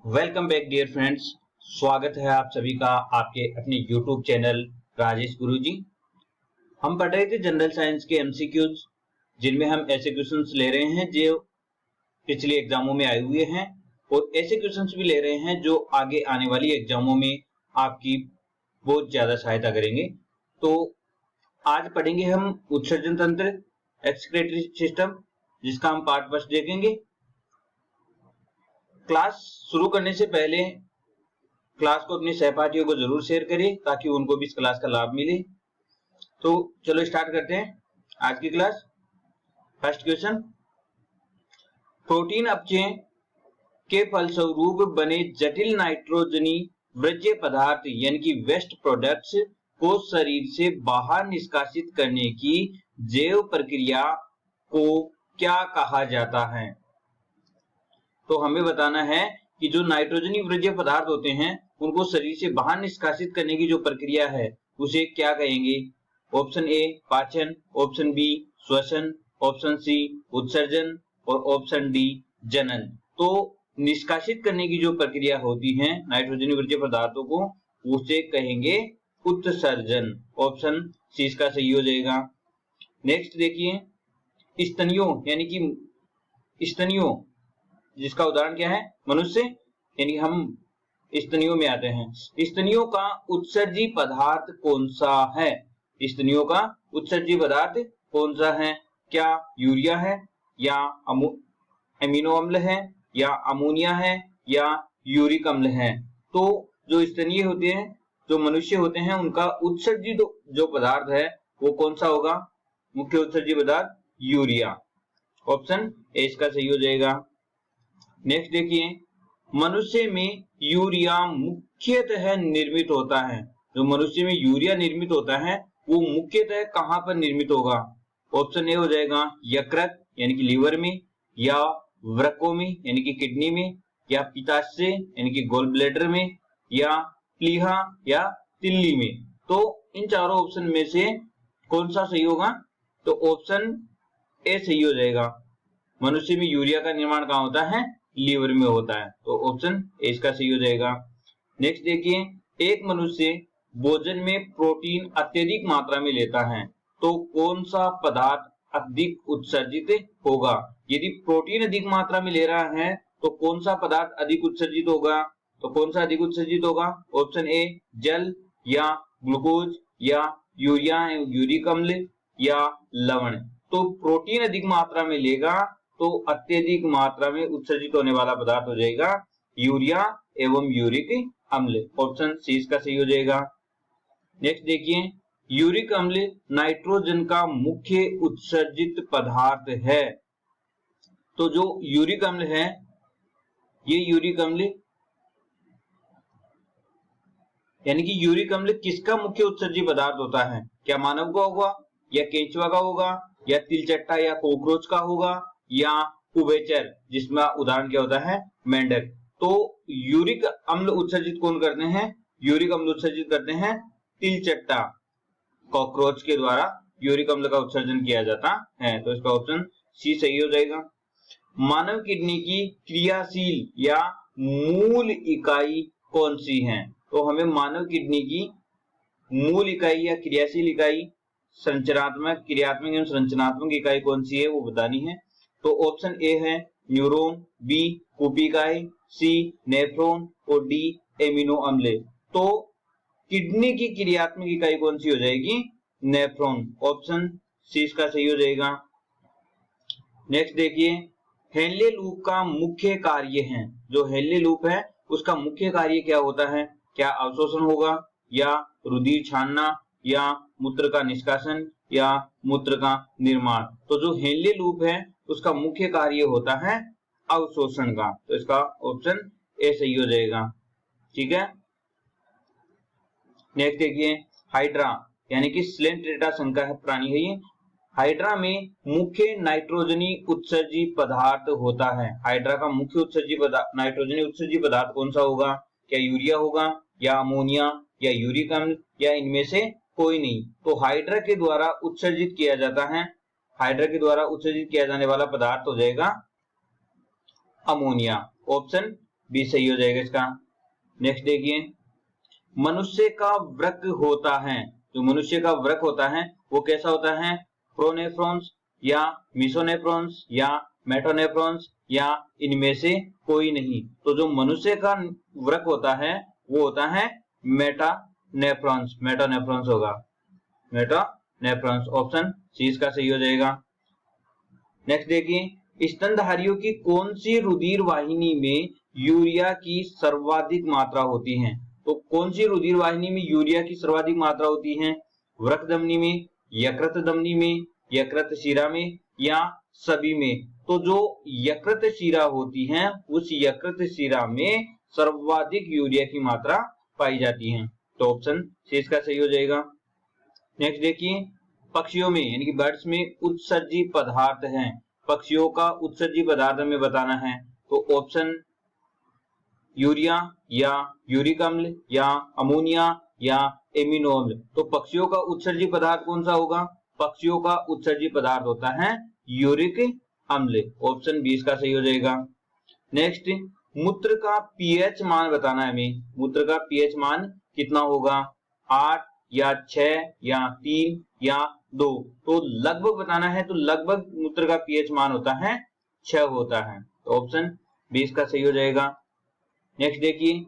Welcome back dear friends. स्वागत है आप सभी का आपके अपने यूट्यूब चैनल राजेश गुरुजी। हम पढ़ रहे थे जनरल साइंस के एमसीक्यूज, जिनमें हम ऐसे क्वेश्चंस ले रहे हैं जो पिछले एग्जामों में आए हुए हैं और ऐसे क्वेश्चंस भी ले रहे हैं जो आगे आने वाली एग्जामों में आपकी बहुत ज्यादा सहायता करेंगे। तो आज पढ़ेंगे हम उत्सर्जन तंत्र, एक्सक्रीटरी सिस्टम, जिसका हम पार्ट फर्स्ट देखेंगे। क्लास शुरू करने से पहले क्लास को अपने सहपाठियों को जरूर शेयर करें ताकि उनको भी इस क्लास का लाभ मिले। तो चलो स्टार्ट करते हैं आज की क्लास। फर्स्ट क्वेश्चन, प्रोटीन अपचय के फलस्वरूप बने जटिल नाइट्रोजनी वृज्य पदार्थ यानी कि वेस्ट प्रोडक्ट्स को शरीर से बाहर निष्कासित करने की जैव प्रक्रिया को क्या कहा जाता है? तो हमें बताना है कि जो नाइट्रोजनी वृज्य पदार्थ होते हैं उनको शरीर से बाहर निष्कासित करने की जो प्रक्रिया है उसे क्या कहेंगे? ऑप्शन ए पाचन, ऑप्शन बी श्वसन, ऑप्शन सी उत्सर्जन और ऑप्शन डी जनन। तो निष्कासित करने की जो प्रक्रिया होती है नाइट्रोजनी वृज्य पदार्थों को उसे कहेंगे उत्सर्जन। ऑप्शन सी इसका सही हो जाएगा। नेक्स्ट देखिए, स्तनियों यानी कि स्तनियों जिसका उदाहरण क्या है? मनुष्य, यानी हम स्तनियों में आते हैं। स्तनियों का उत्सर्जी पदार्थ कौन सा है? स्तनियों का उत्सर्जी पदार्थ कौन सा है? क्या यूरिया है या एमिनो अम्ल है या अमोनिया है या यूरिक अम्ल है? तो जो स्तनीय होते हैं, जो मनुष्य होते हैं, उनका उत्सर्जी जो पदार्थ है वो कौन सा होगा? मुख्य उत्सर्जी पदार्थ यूरिया। ऑप्शन ए इसका सही हो जाएगा। नेक्स्ट देखिए, मनुष्य में यूरिया मुख्यतः निर्मित होता है। जो मनुष्य में यूरिया निर्मित होता है वो मुख्यतः कहां पर निर्मित होगा? ऑप्शन ए हो जाएगा यकृत यानी कि लीवर में, या वृक्कों में यानी कि किडनी में, या पित्ताशय यानी कि गोल ब्लैडर में, या प्लीहा या तिल्ली में। तो इन चारों ऑप्शन में से कौन सा सही होगा? तो ऑप्शन ए सही हो जाएगा। मनुष्य में यूरिया का निर्माण कहां होता है? लीवर में होता है। तो ऑप्शन ए इसका सही हो जाएगा। नेक्स्ट देखिए, एक मनुष्य भोजन में प्रोटीन अत्यधिक मात्रा में लेता है तो कौन सा पदार्थ अधिक उत्सर्जित होगा? यदि प्रोटीन अधिक मात्रा में ले रहा है तो कौन सा पदार्थ अधिक उत्सर्जित होगा? तो कौन सा अधिक उत्सर्जित होगा? ऑप्शन ए जल, या ग्लूकोज, या यूरिया यूरिक अम्ल, या लवण। तो प्रोटीन अधिक मात्रा में लेगा तो अत्यधिक मात्रा में उत्सर्जित होने वाला पदार्थ हो जाएगा यूरिया एवं यूरिक अम्ल। ऑप्शन सी इसका सही हो जाएगा। नेक्स्ट देखिए, यूरिक अम्ल नाइट्रोजन का मुख्य उत्सर्जित पदार्थ है। तो जो यूरिक अम्ल है, ये यूरिक अम्ल यानी कि यूरिक अम्ल किसका मुख्य उत्सर्जी पदार्थ होता है? क्या मानव का होगा, या केंचुआ का होगा, या तिलचट्टा या कॉकरोच का होगा, या उभयचर जिसमें उदाहरण क्या होता है? मेंढक। तो यूरिक अम्ल उत्सर्जित कौन करते हैं? यूरिक अम्ल उत्सर्जित करते हैं तिलचट्टा, कॉकरोच के द्वारा यूरिक अम्ल का उत्सर्जन किया जाता है। तो इसका ऑप्शन सी सही हो जाएगा। मानव किडनी की क्रियाशील या मूल इकाई कौन सी है? तो हमें मानव किडनी की मूल इकाई या क्रियाशील इकाई, संरचनात्मक, क्रियात्मक एवं संरचनात्मक इकाई कौन सी है वो बतानी है। तो ऑप्शन ए है न्यूरॉन, बी कूपिकाई, सी नेफ्रॉन और डी एमिनो अम्ल। तो किडनी की क्रियात्मक इकाई कौन सी हो जाएगी? नेफ्रॉन। ऑप्शन सी इसका सही हो जाएगा। नेक्स्ट देखिए, हेनले लूप का मुख्य कार्य है। जो हेनले लूप है उसका मुख्य कार्य क्या होता है? क्या अवशोषण होगा, या रुधिर छानना, या मूत्र का निष्कासन, या मूत्र का निर्माण? तो जो हेनले लूप है उसका मुख्य कार्य होता है अवशोषण का। तो इसका ऑप्शन ए सही हो जाएगा। ठीक है। नेक्स्ट देखिए, हाइड्रा यानी कि स्लेंट्रेटा संघ का प्राणी है ये। हाइड्रा में मुख्य नाइट्रोजनी उत्सर्जी पदार्थ होता है। हाइड्रा का मुख्य उत्सर्जी पदार्थ, नाइट्रोजनी उत्सर्जी पदार्थ कौन सा होगा? क्या यूरिया होगा, या अमोनिया, या यूरिक अम्ल, या इनमें से कोई नहीं? तो हाइड्रा के द्वारा उत्सर्जित किया जाता है, हाइड्रा के द्वारा उत्सर्जित किया जाने वाला पदार्थ हो जाएगा अमोनिया। ऑप्शन बी सही हो जाएगा इसका। नेक्स्ट देखिए, मनुष्य का वृक्क होता है, जो मनुष्य का वृक्क होता है वो कैसा होता है? प्रोनेफ्रॉन्स या मीसोनेफ्रॉन्स या मेटोनेफ्रॉन्स या इनमें से कोई नहीं। तो जो मनुष्य का वृक्क होता है वो होता है मेटानेफ्रॉन्स, मेटानेफ्रॉन्स होगा, मेटानेफ्रॉन्स। ऑप्शन सी इसका सही हो जाएगा। नेक्स्ट देखिए, स्तनधारियों की कौन सी रुधिर वाहिनी में यूरिया की सर्वाधिक मात्रा होती है? तो कौन सी रुधिर वाहिनी में यूरिया की सर्वाधिक मात्रा होती है? वृक्क धमनी में, यकृत धमनी में, यकृत शिरा में या सभी में? तो जो यकृत शिरा होती है उस यकृत शिरा में सर्वाधिक यूरिया की मात्रा पाई जाती है। तो ऑप्शन सी इसका सही हो जाएगा। नेक्स्ट देखिए, पक्षियों में यानी कि बर्ड्स में उत्सर्जी पदार्थ है, पक्षियों का उत्सर्जी पदार्थ हमें बताना है। तो ऑप्शन यूरिया या यूरिक अम्ल या अमोनिया या एमिनो अम्ल। तो पक्षियों का उत्सर्जी पदार्थ कौन सा होगा? पक्षियों का उत्सर्जी पदार्थ होता है यूरिक अम्ल। ऑप्शन बी इसका सही हो जाएगा। नेक्स्ट, मूत्र का पीएच मान बताना है हमें। मूत्र का पीएच मान कितना होगा? 8 या 6 या 3 या 2? तो लगभग बताना है, तो लगभग मूत्र का पीएच मान होता है 6 होता है। तो ऑप्शन बी इसका सही हो जाएगा। नेक्स्ट देखिए,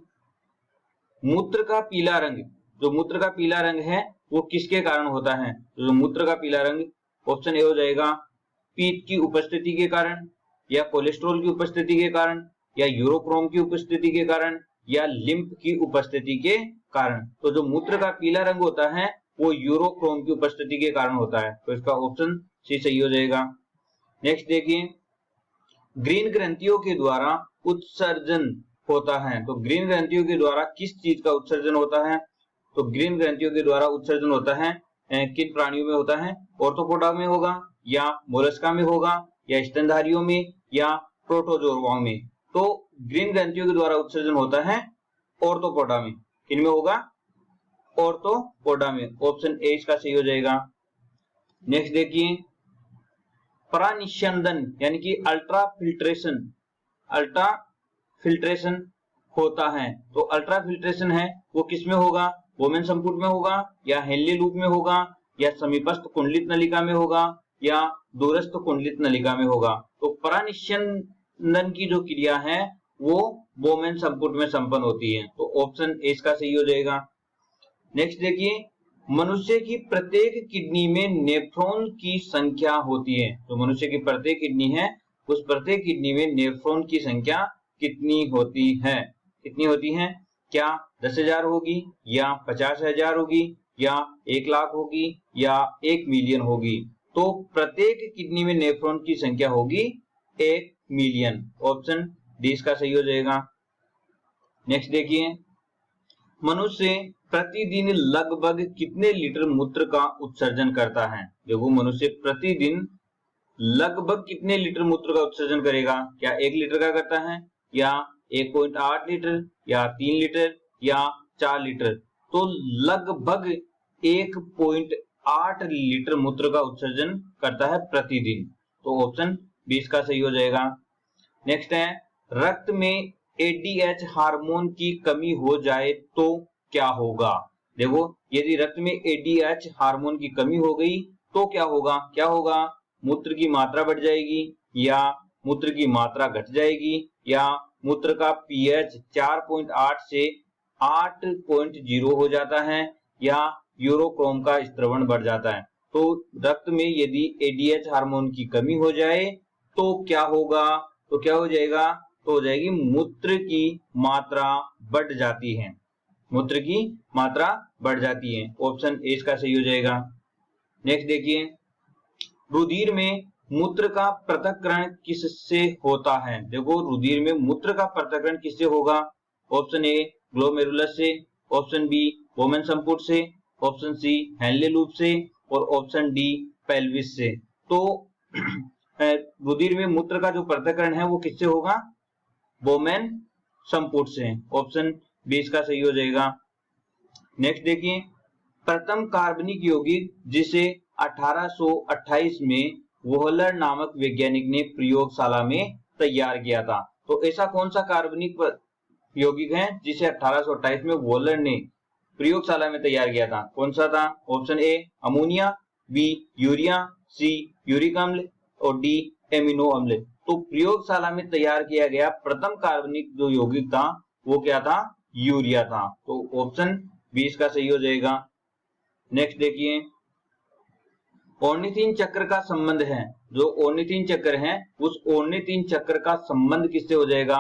मूत्र का पीला रंग, जो मूत्र का पीला रंग है वो किसके कारण होता है? जो मूत्र का पीला रंग, ऑप्शन ए हो जाएगा पीत की उपस्थिति के कारण या कोलेस्ट्रॉल की उपस्थिति के कारण या यूरोक्रोम की उपस्थिति के कारण या लिम्फ की उपस्थिति के कारण। तो जो मूत्र का पीला रंग होता है वो यूरोक्रोम की उपस्थिति के कारण होता है। तो इसका ऑप्शन सी सही हो जाएगा। नेक्स्ट देखिए, ग्रीन ग्रंथियों के द्वारा उत्सर्जन होता है। तो ग्रीन ग्रंथियों के द्वारा किस चीज का उत्सर्जन होता है? तो ग्रीन ग्रंथियों के द्वारा उत्सर्जन होता है किन प्राणियों में होता है? ऑर्थोपोडा में होगा या मोलस्का में होगा या स्तनधारियों में या प्रोटोजोआ में? तो ग्रीन ग्रंथियों के द्वारा उत्सर्जन होता है ऑर्थोपोडा में। किनमें होगा? ऑर्थोपोडा में। ऑप्शन ए इसका सही हो जाएगा। नेक्स्ट देखिए, परानिस्यंदन यानी कि अल्ट्रा फिल्ट्रेशन होता है। तो अल्ट्रा फिल्ट्रेशन है वो किसमें होगा? वोमेन संपुट में होगा या हेनली लूप में होगा या समीपस्थ कुंडलित नलिका में होगा या दूरस्थ कुंडलित नलिका में होगा? तो परानिस्यंदन की जो क्रिया है वो वोमेन संपुट में संपन्न होती है। तो ऑप्शन ए इसका सही हो जाएगा। नेक्स्ट देखिए, मनुष्य की प्रत्येक किडनी में नेफ्रॉन की संख्या होती है। तो मनुष्य की प्रत्येक किडनी है उस प्रत्येक किडनी में नेफ्रॉन की संख्या कितनी होती है? कितनी होती है? क्या 10,000 होगी या 50,000 होगी या 1 लाख होगी या 1 मिलियन होगी? तो प्रत्येक किडनी में नेफ्रॉन की संख्या होगी 1 मिलियन। ऑप्शन डी इसका सही हो जाएगा। नेक्स्ट देखिए, मनुष्य प्रतिदिन लगभग कितने लीटर मूत्र का उत्सर्जन करता है? देखो, मनुष्य प्रतिदिन लगभग कितने लीटर मूत्र का उत्सर्जन करेगा? क्या 1 लीटर का करता है या 1.8 लीटर या 3 लीटर या 4 लीटर? तो लगभग 1.8 लीटर मूत्र का उत्सर्जन करता है प्रतिदिन। तो ऑप्शन बी इसका सही हो जाएगा। नेक्स्ट है, रक्त में एडीएच हार्मोन की कमी हो जाए तो क्या होगा? देखो, यदि रक्त में एडीएच हार्मोन की कमी हो गई तो क्या होगा? क्या होगा? मूत्र की मात्रा बढ़ जाएगी या मूत्र की मात्रा घट जाएगी या मूत्र का पीएच 4.8 से 8.0 हो जाता है या यूरोक्रोम का स्त्रवण बढ़ जाता है। तो रक्त में यदि एडीएच हार्मोन की कमी हो जाए तो क्या होगा? तो क्या हो जाएगा? तो हो जाएगी मूत्र की मात्रा बढ़ जाती है, मूत्र की मात्रा बढ़ जाती है। ऑप्शन ए इसका सही हो जाएगा। नेक्स्ट देखिए, रुधिर में मूत्र का पृथक्करण किससे होता है? देखो, रुधिर में मूत्र का पृथक्करण किससे होगा? ऑप्शन ए ग्लोमेरुलस से, ऑप्शन बी वोमेन संपुट से, ऑप्शन सी हेनले लूप से और ऑप्शन डी पेल्विस से। तो रुधिर में मूत्र का जो पृथक्करण है वो किससे होगा? वोमेन संपुट से। ऑप्शन बी इसका सही हो जाएगा। नेक्स्ट देखिए, प्रथम कार्बनिक यौगिक जिसे 1828 में वोहलर नामक वैज्ञानिक ने प्रयोगशाला में तैयार किया था। तो ऐसा कौन सा कार्बनिक यौगिक है जिसे 1828 में वॉलर ने प्रयोगशाला में तैयार किया था। कौन सा था? Option A ammonia, B urea, C uric अम्ल और डी एमिनो अम्ल। तो प्रयोगशाला में तैयार किया गया प्रथम कार्बनिक जो यौगिक था वो क्या था? यूरिया था। तो ऑप्शन बी इसका सही हो जाएगा। नेक्स्ट देखिए, ऑर्निथिन चक्र का संबंध है, जो ऑर्निथिन चक्र है उस ऑर्निथिन चक्र का संबंध किससे हो जाएगा?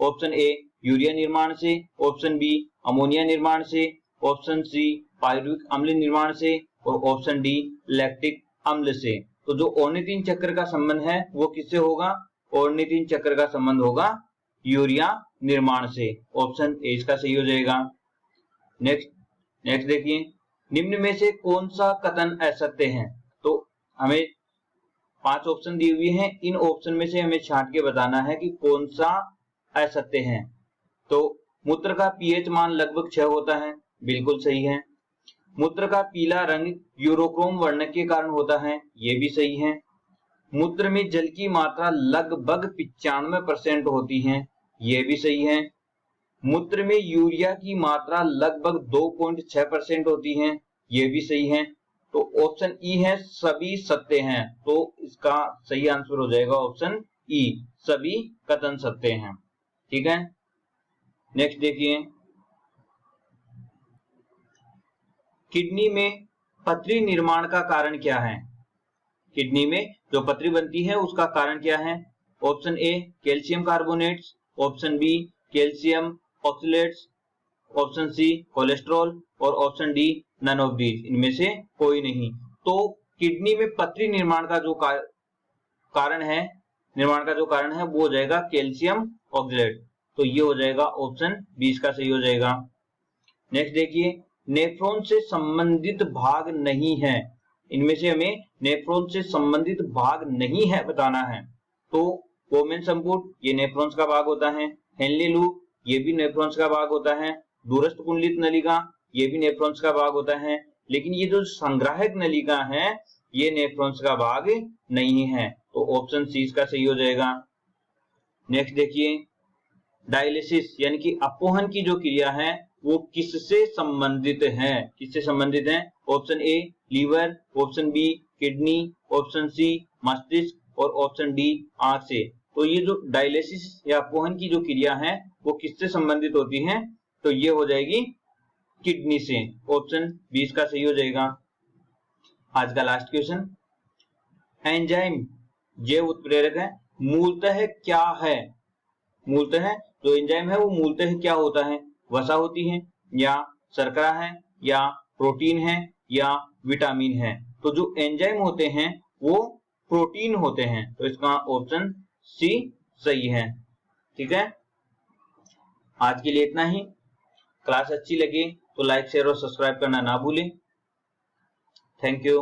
ऑप्शन ए यूरिया निर्माण से, ऑप्शन बी अमोनिया निर्माण से, ऑप्शन सी पायरुविक अम्ल निर्माण से और ऑप्शन डी लैक्टिक अम्ल से। तो जो ऑर्निथिन चक्र का संबंध है वो किससे होगा? ऑर्निथिन चक्र का संबंध होगा यूरिया निर्माण से। ऑप्शन ए इसका सही हो जाएगा। नेक्स्ट देखिए, निम्न में से कौन सा कथन असत्य है? तो हमें 5 ऑप्शन दिए हुए हैं, इन ऑप्शन में से हमें छांट के बताना है कि कौन सा असत्य है। तो मूत्र का पीएच मान लगभग 6 होता है, बिल्कुल सही है। मूत्र का पीला रंग यूरोक्रोम वर्णक के कारण होता है, ये भी सही है। मूत्र में जल की मात्रा लगभग 95% होती है, ये भी सही है। मूत्र में यूरिया की मात्रा लगभग 2.6% होती है, ये भी सही है। तो ऑप्शन ई है सभी सत्य हैं, तो इसका सही आंसर हो जाएगा ऑप्शन ई, सभी कथन सत्य हैं। ठीक है, नेक्स्ट देखिए, किडनी में पथरी निर्माण का कारण क्या है? किडनी में जो पथरी बनती है उसका कारण क्या है? Option A calcium carbonates, option B calcium oxalates, option C cholesterol और option D none of these, इनमें से कोई नहीं। तो किडनी में पथरी निर्माण का जो कारण है वो हो जाएगा कैल्शियम ऑक्सलेट। तो ये हो जाएगा ऑप्शन बी इसका सही हो जाएगा। नेक्स्ट देखिए, नेफ्रॉन से संबंधित भाग नहीं है, इनमें से हमें नेफ्रॉन से संबंधित भाग नहीं है बताना है। तो कोमेन संपुट ये नेफ्रॉन्स का भाग होता है, हेनले लूप ये भी नेफ्रॉन्स का भाग होता है, दूरस्थ कुंडलित नलिका ये भी नेफ्रॉन्स का भाग होता है, लेकिन ये जो संग्राहक नलिका है ये नेफ्रॉन्स का भाग नहीं है। तो ऑप्शन सी इसका सही हो जाएगा। नेक्स्ट देखिए, डायलिसिस यानी कि अपोहन की जो क्रिया है वो किससे संबंधित है? किससे संबंधित है? Option A liver, option B kidney, option C मस्तिष्क और ऑप्शन डी आंख से। तो ये जो डायलिसिस या अपोहन की जो क्रिया है वो किससे संबंधित होती है? तो ये हो जाएगी किडनी से। ऑप्शन बी इसका सही हो जाएगा। आज का लास्ट क्वेश्चन, एंजाइम जैव उत्प्रेरक है मूलतः क्या है? मूलतः जो एंजाइम है वो मूलतः क्या होता है? वसा होती है या शर्करा है या प्रोटीन है या विटामिन है? तो जो एंजाइम होते हैं वो प्रोटीन होते हैं, तो इसका ऑप्शन सी सही है। ठीक है, आज के लिए इतना ही। क्लास अच्छी लगी तो लाइक शेयर और सब्सक्राइब करना ना भूलें। Thank you.